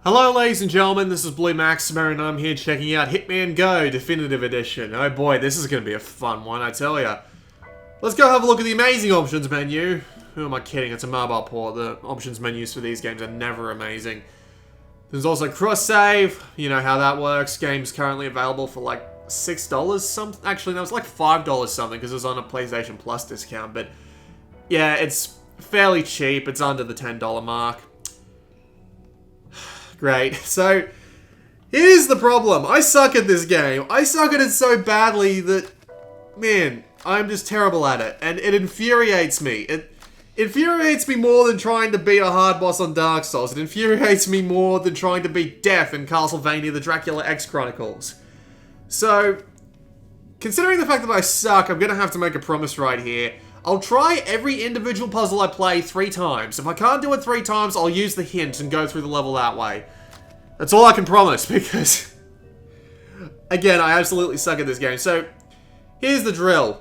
Hello ladies and gentlemen, this is Blue Maximer and I'm here checking out Hitman GO Definitive Edition. Oh boy, this is going to be a fun one, I tell ya. Let's go have a look at the amazing options menu. Who am I kidding? It's a mobile port. The options menus for these games are never amazing. There's also cross-save. You know how that works. Game's currently available for like $6 something. Actually, no, it's like $5 something because it was on a PlayStation Plus discount. But yeah, it's fairly cheap. It's under the $10 mark. Great. So, here's the problem. I suck at this game. I suck at it so badly that, man, I'm just terrible at it. And it infuriates me. It infuriates me more than trying to beat a hard boss on Dark Souls. It infuriates me more than trying to beat Death in Castlevania The Dracula X Chronicles. So, considering the fact that I suck, I'm going to have to make a promise right here. I'll try every individual puzzle I play 3 times. If I can't do it 3 times, I'll use the hint and go through the level that way. That's all I can promise, because, again, I absolutely suck at this game. So, here's the drill.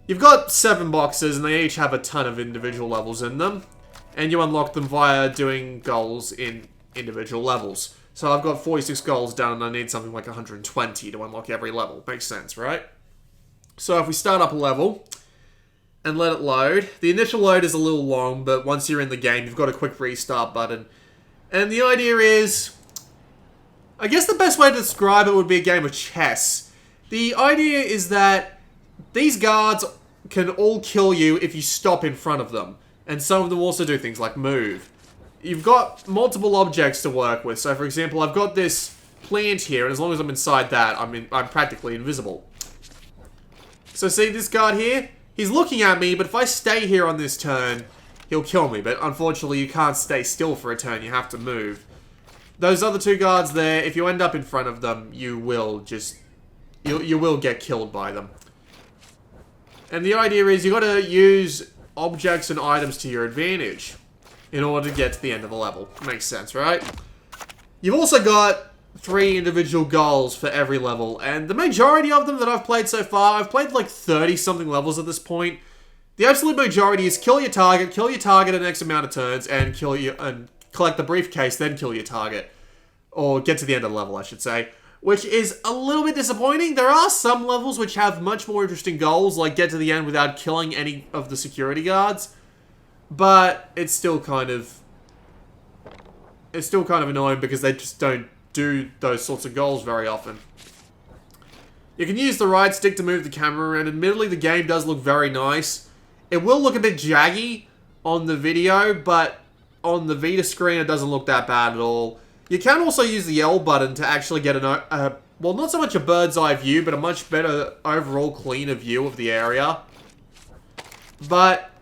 You've got 7 boxes, and they each have a ton of individual levels in them. And you unlock them via doing goals in individual levels. So I've got 46 goals done, and I need something like 120 to unlock every level. Makes sense, right? So if we start up a level and let it load. The initial load is a little long, but once you're in the game, you've got a quick restart button. And the idea is, I guess the best way to describe it would be a game of chess. The idea is that these guards can all kill you if you stop in front of them. And some of them also do things like move. You've got multiple objects to work with. So for example, I've got this plant here, and as long as I'm inside that, I'm practically invisible. So see this guard here? He's looking at me, but if I stay here on this turn, he'll kill me. But unfortunately, you can't stay still for a turn. You have to move. Those other 2 guards there, if you end up in front of them, you will just... You will get killed by them. And the idea is you got to use objects and items to your advantage in order to get to the end of the level. Makes sense, right? You've also got 3 individual goals for every level, and the majority of them that I've played so far, I've played like 30-something levels at this point. The absolute majority is kill your target in X amount of turns, and collect the briefcase, then kill your target. Or get to the end of the level, I should say. Which is a little bit disappointing. There are some levels which have much more interesting goals, like get to the end without killing any of the security guards. But it's still kind of annoying because they just don't do those sorts of goals very often. You can use the right stick to move the camera around. Admittedly, the game does look very nice. It will look a bit jaggy on the video, but on the Vita screen, it doesn't look that bad at all. You can also use the L button to actually get well, not so much a bird's eye view, but a much better overall cleaner view of the area. But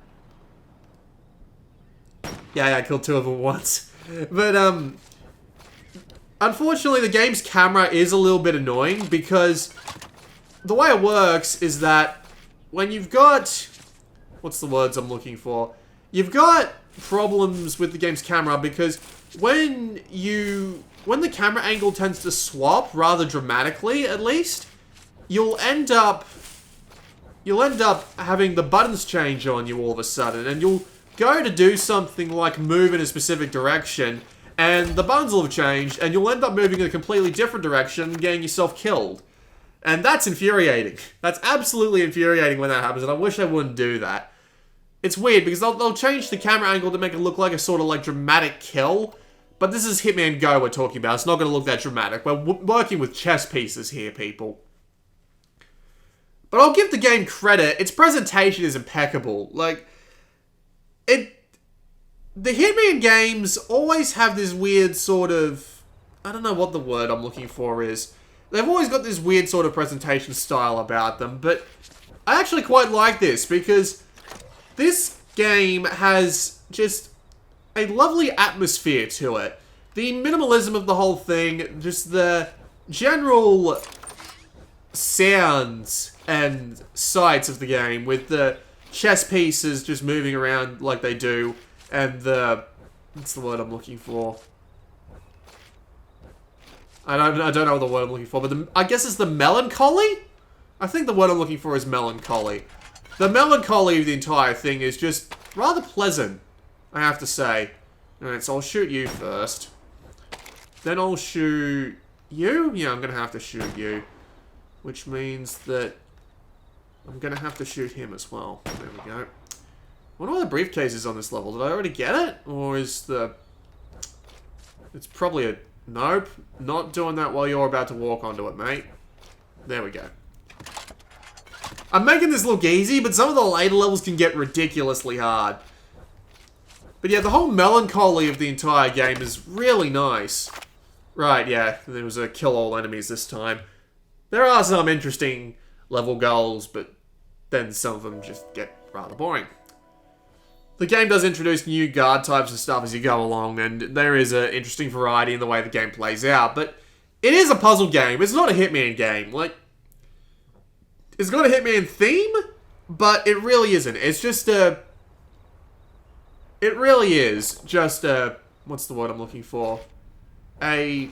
yeah, I killed 2 of them once. But unfortunately, the game's camera is a little bit annoying because the way it works is that when you've got... What's the words I'm looking for? You've got problems with the game's camera because when the camera angle tends to swap rather dramatically, at least, you'll end up having the buttons change on you all of a sudden, and you'll go to do something like move in a specific direction, and the buttons will have changed, and you'll end up moving in a completely different direction and getting yourself killed. And that's infuriating. That's absolutely infuriating when that happens, and I wish I wouldn't do that. It's weird, because they'll change the camera angle to make it look like a sort of like dramatic kill, but this is Hitman GO we're talking about. It's not going to look that dramatic. We're working with chess pieces here, people. But I'll give the game credit. Its presentation is impeccable. Like, the Hitman games always have this weird sort of... I don't know what the word I'm looking for is. They've always got this weird sort of presentation style about them, but I actually quite like this, because this game has just a lovely atmosphere to it. The minimalism of the whole thing, just the general sounds and sights of the game, with the chess pieces just moving around like they do, and the... What's the word I'm looking for? I don't know the word I'm looking for, but I guess it's the melancholy? I think the word I'm looking for is melancholy. The melancholy of the entire thing is just rather pleasant, I have to say. Alright, so I'll shoot you first. Then I'll shoot you. Yeah, I'm going to have to shoot you. Which means that I'm going to have to shoot him as well. There we go. I wonder why the briefcase is on this level. Did I already get it? Or is the... It's probably a... Nope. Not doing that while you're about to walk onto it, mate. There we go. I'm making this look easy, but some of the later levels can get ridiculously hard. But yeah, the whole melancholy of the entire game is really nice. Right, yeah. There was a kill all enemies this time. There are some interesting level goals, but then some of them just get rather boring. The game does introduce new guard types and stuff as you go along, and there is an interesting variety in the way the game plays out, but it is a puzzle game. It's not a Hitman game. Like, it's got a Hitman theme, but it really isn't. It's just a... It really is just a... What's the word I'm looking for? A...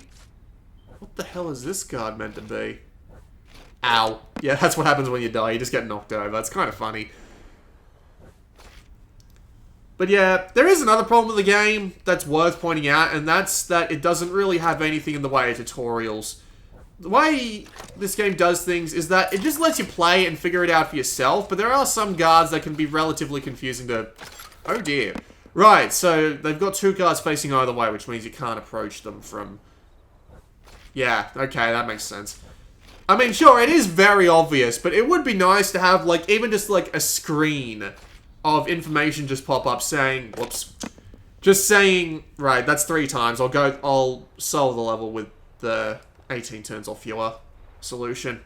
What the hell is this guard meant to be? Ow. Yeah, that's what happens when you die. You just get knocked over. That's kind of funny. But yeah, there is another problem with the game that's worth pointing out, and that's that it doesn't really have anything in the way of tutorials. The way this game does things is that it just lets you play and figure it out for yourself, but there are some guards that can be relatively confusing to... Oh dear. Right, so they've got two guards facing either way, which means you can't approach them from... Yeah, okay, that makes sense. I mean, sure, it is very obvious, but it would be nice to have, like, even just, like, a screen of information just pop up saying... Whoops. Just saying, right, that's 3 times. I'll solve the level with the 18 turns or fewer solution.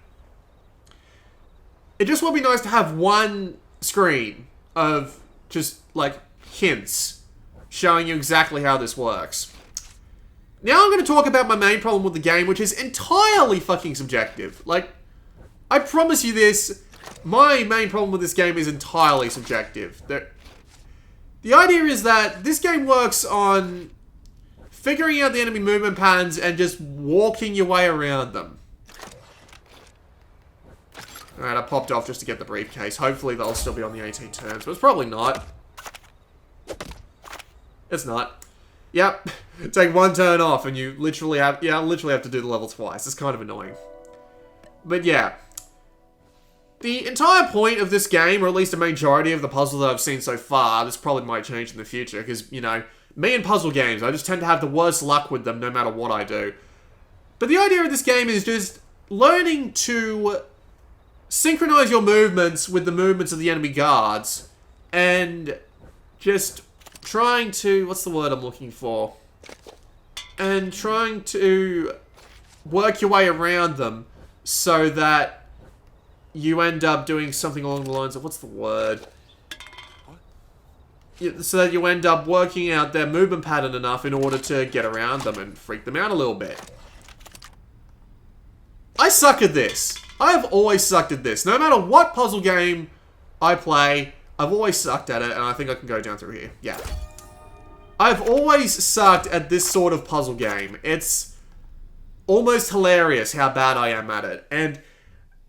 It just would be nice to have one screen of just, like, hints showing you exactly how this works. Now I'm going to talk about my main problem with the game, which is entirely fucking subjective. Like, I promise you this, my main problem with this game is entirely subjective. The idea is that this game works on figuring out the enemy movement patterns and just walking your way around them. Alright, I popped off just to get the briefcase. Hopefully they'll still be on the 18 turns, but it's probably not. It's not. Yep. Take 1 turn off and you literally have to do the level twice. It's kind of annoying. But yeah. The entire point of this game, or at least a majority of the puzzles that I've seen so far, this probably might change in the future, because, you know, me and puzzle games, I just tend to have the worst luck with them no matter what I do. But the idea of this game is just learning to synchronize your movements with the movements of the enemy guards, and just trying to... What's the word I'm looking for? And trying to work your way around them so that you end up doing something along the lines of... What's the word? So that you end up working out their movement pattern enough in order to get around them and freak them out a little bit. I suck at this. I have always sucked at this. No matter what puzzle game I play, I've always sucked at it, and I think I can go down through here. Yeah. I've always sucked at this sort of puzzle game. It's almost hilarious how bad I am at it. And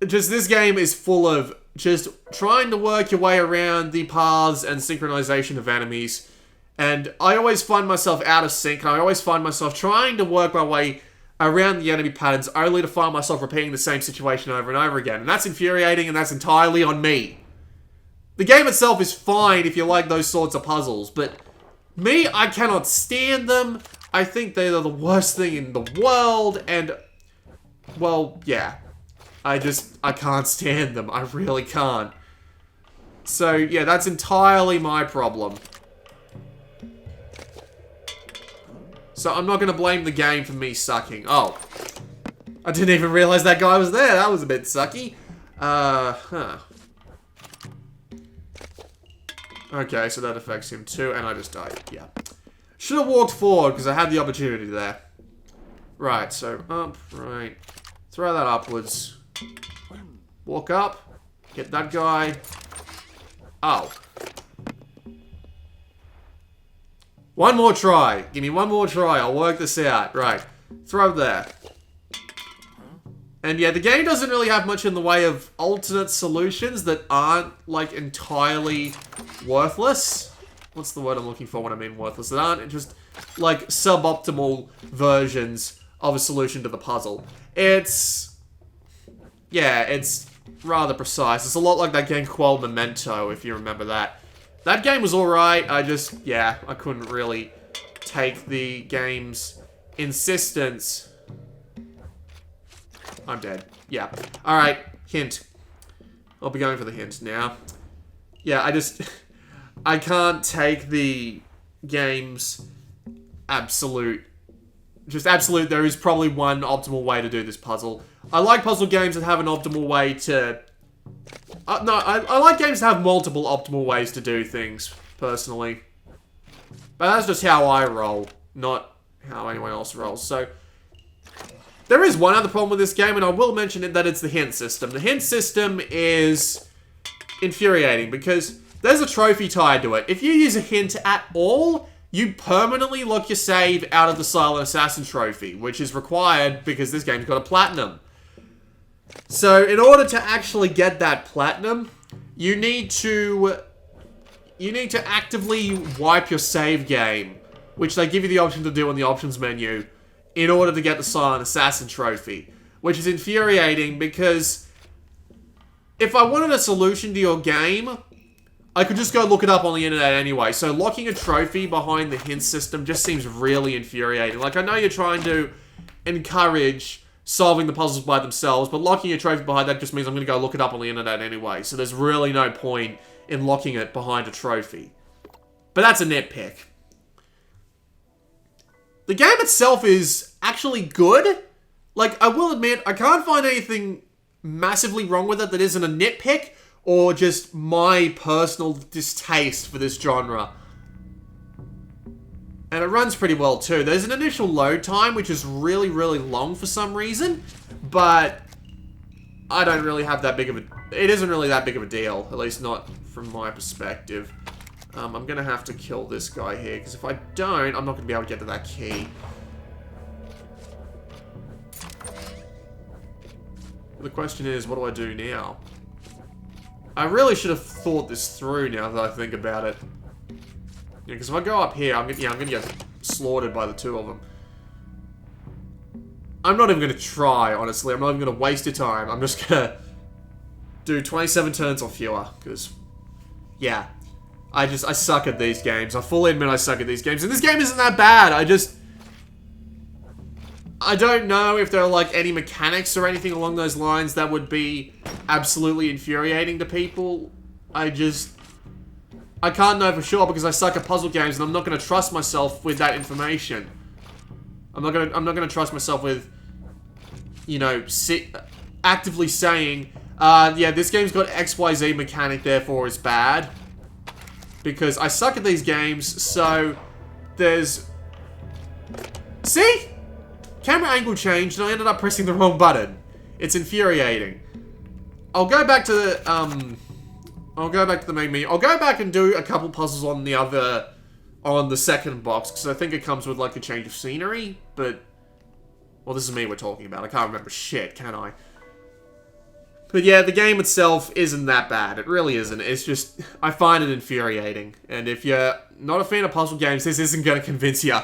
just this game is full of just trying to work your way around the paths and synchronization of enemies. And I always find myself out of sync, and I always find myself trying to work my way around the enemy patterns, only to find myself repeating the same situation over and over again. And that's infuriating, and that's entirely on me. The game itself is fine if you like those sorts of puzzles, but me, I cannot stand them. I think they're the worst thing in the world, and, well, yeah. I can't stand them. I really can't. So, yeah, that's entirely my problem. So, I'm not going to blame the game for me sucking. Oh. I didn't even realize that guy was there. That was a bit sucky. Huh. Okay, so that affects him too, and I just died. Yeah. Should have walked forward, because I had the opportunity there. Right, so up, right. Throw that upwards. Walk up. Get that guy. Oh. One more try. Give me one more try. I'll work this out. Right. Throw there. And yeah, the game doesn't really have much in the way of alternate solutions that aren't, like, entirely worthless. what's the word I'm looking for when I mean worthless? That aren't just, like, suboptimal versions of a solution to the puzzle. It's... yeah, it's rather precise. It's a lot like that game called Memento, if you remember that. That game was alright, I couldn't really take the game's insistence. I'm dead. Yeah. Alright, hint. I'll be going for the hint now. Yeah, I can't take the game's absolute... just absolute, there is probably one optimal way to do this puzzle. I like puzzle games that have an optimal way to... no, I like games that have multiple optimal ways to do things, personally. But that's just how I roll, not how anyone else rolls. So, there is one other problem with this game, and I will mention it, that it's the hint system. The hint system is infuriating, because there's a trophy tied to it. If you use a hint at all, you permanently lock your save out of the Silent Assassin trophy, which is required because this game's got a platinum. So, in order to actually get that platinum, you need to actively wipe your save game, which they give you the option to do in the options menu, in order to get the Silent Assassin trophy. Which is infuriating because if I wanted a solution to your game, I could just go look it up on the internet anyway. So locking a trophy behind the hint system just seems really infuriating. Like, I know you're trying to encourage solving the puzzles by themselves, but locking a trophy behind that just means I'm going to go look it up on the internet anyway. So there's really no point in locking it behind a trophy. But that's a nitpick. The game itself is actually good. Like, I will admit, I can't find anything massively wrong with it that isn't a nitpick, or just my personal distaste for this genre. And it runs pretty well too. There's an initial load time, which is really, really long for some reason, but I don't really have that big of a... it isn't really that big of a deal, at least not from my perspective. I'm gonna have to kill this guy here, because if I don't, I'm not gonna be able to get to that key. The question is, what do I do now? I really should have thought this through now that I think about it. Yeah, because if I go up here, I'm gonna get slaughtered by the two of them. I'm not even gonna try, honestly. I'm not even gonna waste your time. I'm just gonna do 27 turns or fewer, because, yeah. I suck at these games. I fully admit I suck at these games. And this game isn't that bad. I don't know if there are, like, any mechanics or anything along those lines that would be absolutely infuriating to people. I can't know for sure because I suck at puzzle games and I'm not going to trust myself with that information. I'm not going to trust myself with, you know, actively saying, yeah, this game's got XYZ mechanic, therefore it's bad. Because I suck at these games, so there's... see? Camera angle changed and I ended up pressing the wrong button. It's infuriating. I'll go back to the, main menu. I'll go back and do a couple puzzles on the second box, because I think it comes with, like, a change of scenery, but... well, this is me we're talking about. I can't remember shit, can I? But yeah, the game itself isn't that bad. It really isn't. It's just, I find it infuriating. And if you're not a fan of puzzle games, this isn't going to convince you.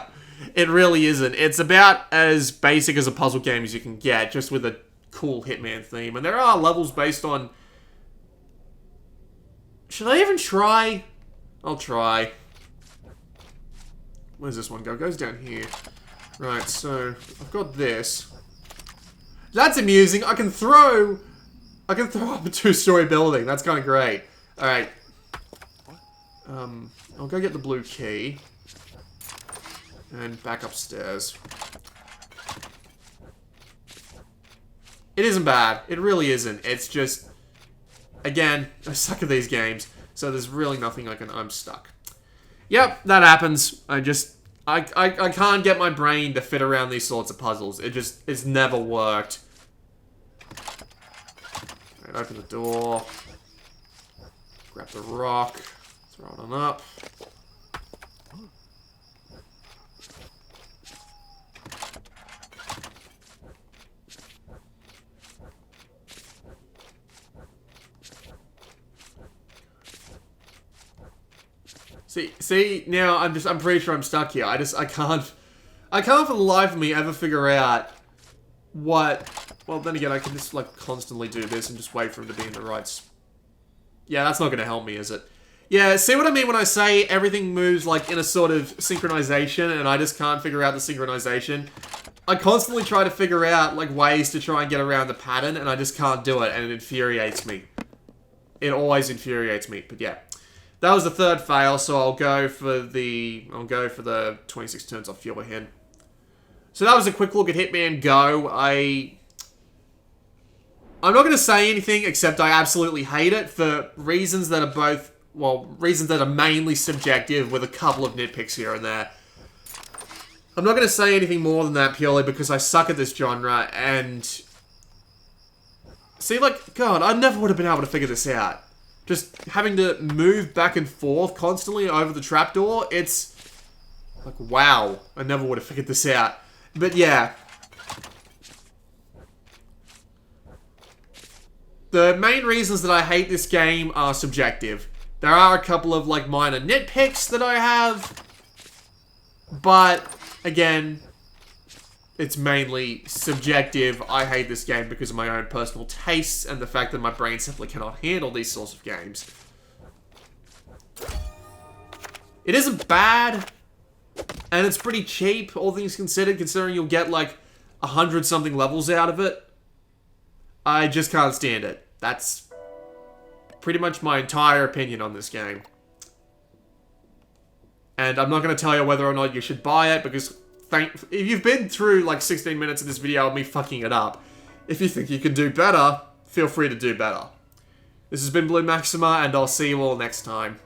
It really isn't. It's about as basic as a puzzle game as you can get, just with a cool Hitman theme. And there are levels based on... should I even try? I'll try. Where's this one go? It goes down here. Right, so I've got this. That's amusing. I can throw up a two-story building. That's kind of great. Alright. I'll go get the blue key. And back upstairs. It isn't bad. It really isn't. It's just... again, I suck at these games. So there's really nothing I'm stuck. Yep, that happens. I can't get my brain to fit around these sorts of puzzles. It's never worked. Right, open the door. Grab the rock. Throw it on up. See, now I'm pretty sure I'm stuck here. I can't for the life of me ever figure out what, well, then again, I can just, like, constantly do this and just wait for him to be in the right... Yeah, that's not gonna help me, is it? Yeah, see what I mean when I say everything moves, like, in a sort of synchronization, and I just can't figure out the synchronization? I constantly try to figure out, like, ways to try and get around the pattern, and I just can't do it, and it infuriates me. It always infuriates me, but yeah. That was the third fail, so I'll go for the 26 turns off fuel ahead. So that was a quick look at Hitman Go. I'm not going to say anything except I absolutely hate it for reasons that are both, well, reasons that are mainly subjective with a couple of nitpicks here and there. I'm not going to say anything more than that purely because I suck at this genre and... See, like, God, I never would have been able to figure this out. Just having to move back and forth constantly over the trapdoor, it's... Like, wow. I never would have figured this out. But yeah. The main reasons that I hate this game are subjective. There are a couple of, like, minor nitpicks that I have. But, again... It's mainly subjective. I hate this game because of my own personal tastes and the fact that my brain simply cannot handle these sorts of games. It isn't bad, and it's pretty cheap, all things considered, considering you'll get like 100-something levels out of it. I just can't stand it. That's pretty much my entire opinion on this game. And I'm not going to tell you whether or not you should buy it, because... If you've been through like 16 minutes of this video of me fucking it up, if you think you can do better, feel free to do better. This has been Blue Maxima, and I'll see you all next time.